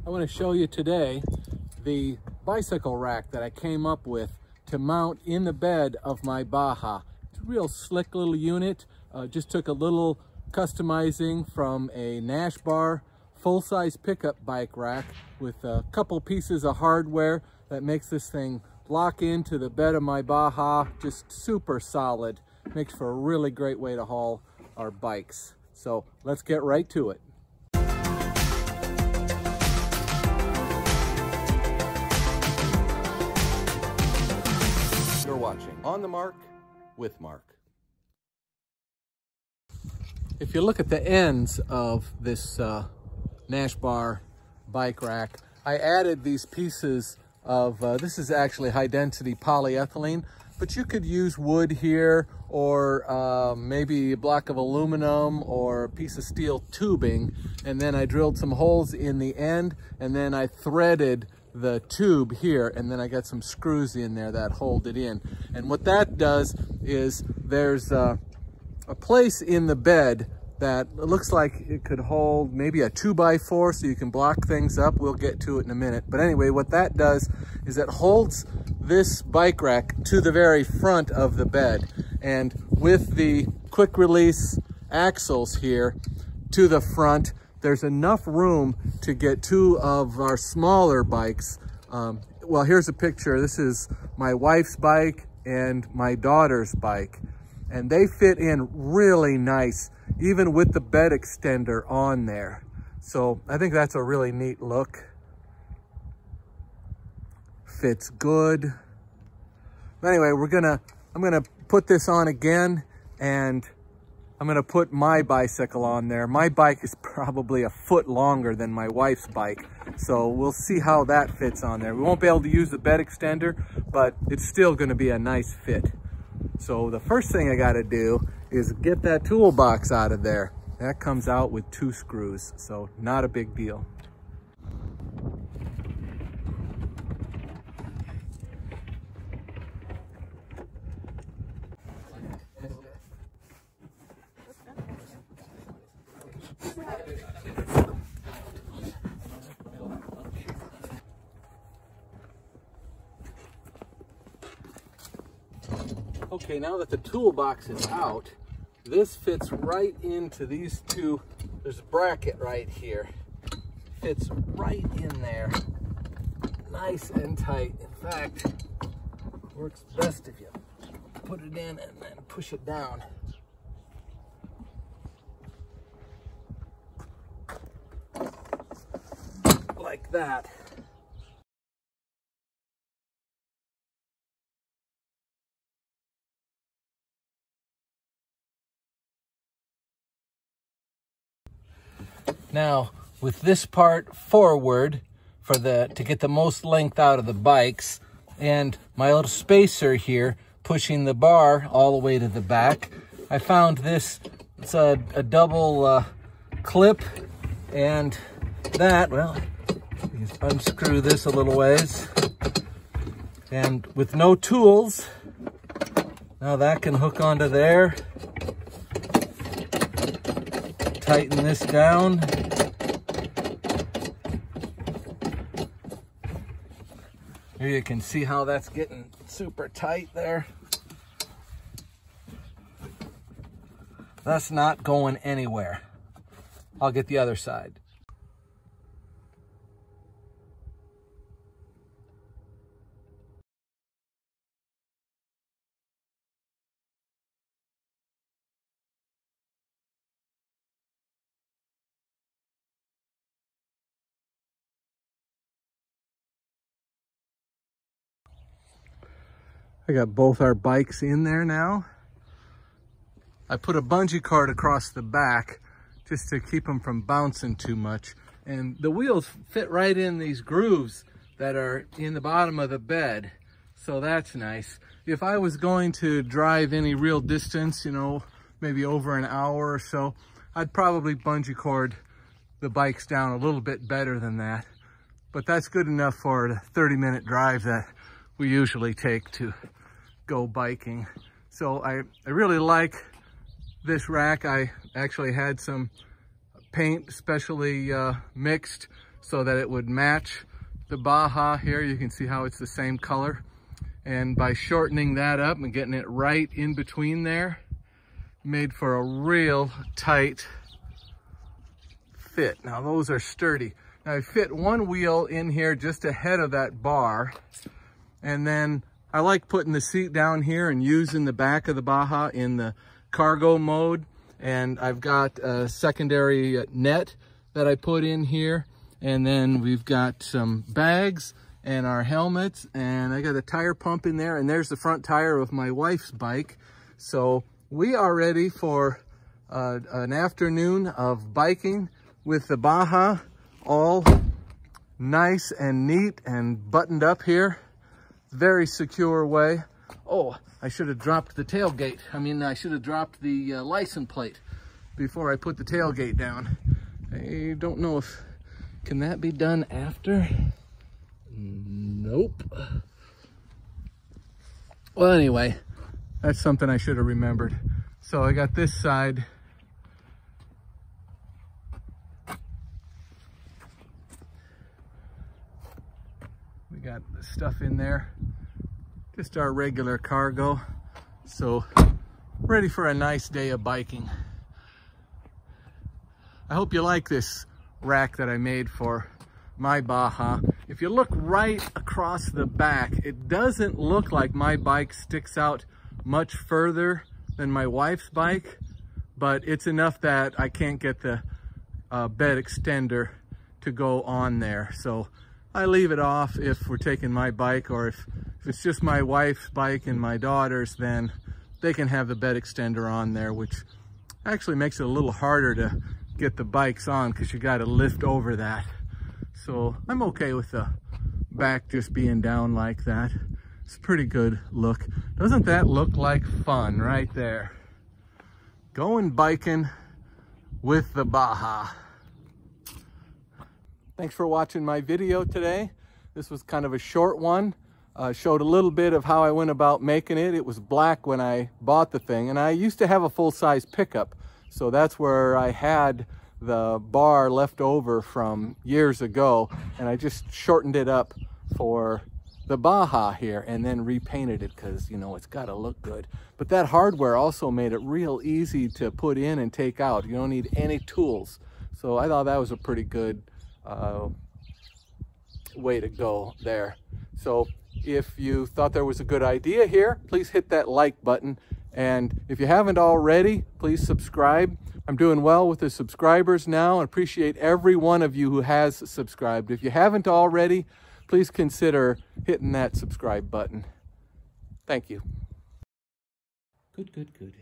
I want to show you today the bicycle rack that I came up with to mount in the bed of my Baja. It's a real slick little unit. Just took a little customizing from a Nash bar full-size pickup bike rack with a couple pieces of hardware that makes this thing lock into the bed of my Baja. Just super solid. Makes for a really great way to haul our bikes. So let's get right to it. You're watching On the Mark with Mark. If you look at the ends of this Nash bar bike rack, I added these pieces of, this is actually high density polyethylene, but you could use wood here or maybe a block of aluminum or a piece of steel tubing. And then I drilled some holes in the end and then I threaded the tube here, and then I got some screws in there that hold it in. And what that does is there's a place in the bed that looks like it could hold maybe a 2x4 so you can block things up. We'll get to it in a minute. But anyway, what that does is it holds this bike rack to the very front of the bed. And with the quick release axles here to the front, there's enough room to get two of our smaller bikes. Well, here's a picture. This is my wife's bike and my daughter's bike. And they fit in really nice, even with the bed extender on there. So I think that's a really neat look. Fits good. Anyway, I'm gonna put this on again, and I'm gonna put my bicycle on there. My bike is probably a foot longer than my wife's bike, so we'll see how that fits on there. We won't be able to use the bed extender, but it's still gonna be a nice fit. So the first thing I gotta do is get that toolbox out of there. That comes out with 2 screws, so not a big deal. Okay, now that the toolbox is out, this fits right into these two. There's a bracket right here. Fits right in there. Nice and tight. In fact, works best if you put it in and then push it down. Like that. Now, with this part forward to get the most length out of the bikes, and my little spacer here pushing the bar all the way to the back, I found this. It's a double clip, and that, well, you can unscrew this a little ways, and with no tools, now that can hook onto there. Tighten this down. Here you can see how that's getting super tight there. That's not going anywhere. I'll get the other side. I got both our bikes in there now. I put a bungee cord across the back just to keep them from bouncing too much. And the wheels fit right in these grooves that are in the bottom of the bed. So that's nice. If I was going to drive any real distance, you know, maybe over an hour or so, I'd probably bungee cord the bikes down a little bit better than that. But that's good enough for the 30-minute drive that we usually take to go biking. So I really like this rack. I actually had some paint specially mixed so that it would match the Baja here. You can see how it's the same color. And by shortening that up and getting it right in between there, made for a real tight fit. Now those are sturdy. Now I fit one wheel in here just ahead of that bar, and then I like putting the seat down here and using the back of the Baja in the cargo mode. And I've got a secondary net that I put in here, and then we've got some bags and our helmets, and I got a tire pump in there, and there's the front tire of my wife's bike. So we are ready for an afternoon of biking with the Baja, all nice and neat and buttoned up here. Very secure way. Oh, I should have dropped the tailgate. I should have dropped the license plate before I put the tailgate down. I don't know if, can that be done after? Nope. Well, anyway, that's something I should have remembered. So I got this side. We got the stuff in there. Just our regular cargo. So ready for a nice day of biking. I hope you like this rack that I made for my Baja. If you look right across the back, it doesn't look like my bike sticks out much further than my wife's bike, but it's enough that I can't get the bed extender to go on there. So I leave it off if we're taking my bike, or if it's just my wife's bike and my daughter's, then they can have the bed extender on there, which actually makes it a little harder to get the bikes on because you got to lift over that. So I'm okay with the back just being down like that. It's a pretty good look. Doesn't that look like fun right there? Going biking with the Baja. Thanks for watching my video today. This was kind of a short one. Showed a little bit of how I went about making it. It was black when I bought the thing, and I used to have a full-size pickup. So that's where I had the bar left over from years ago, and I just shortened it up for the Baja here and then repainted it because, you know, it's got to look good. But that hardware also made it real easy to put in and take out. You don't need any tools. So I thought that was a pretty good way to go there. So if you thought there was a good idea here, please hit that like button. And if you haven't already, please subscribe. I'm doing well with the subscribers now. I appreciate every one of you who has subscribed. If you haven't already, please consider hitting that subscribe button. Thank you. Good, good, good.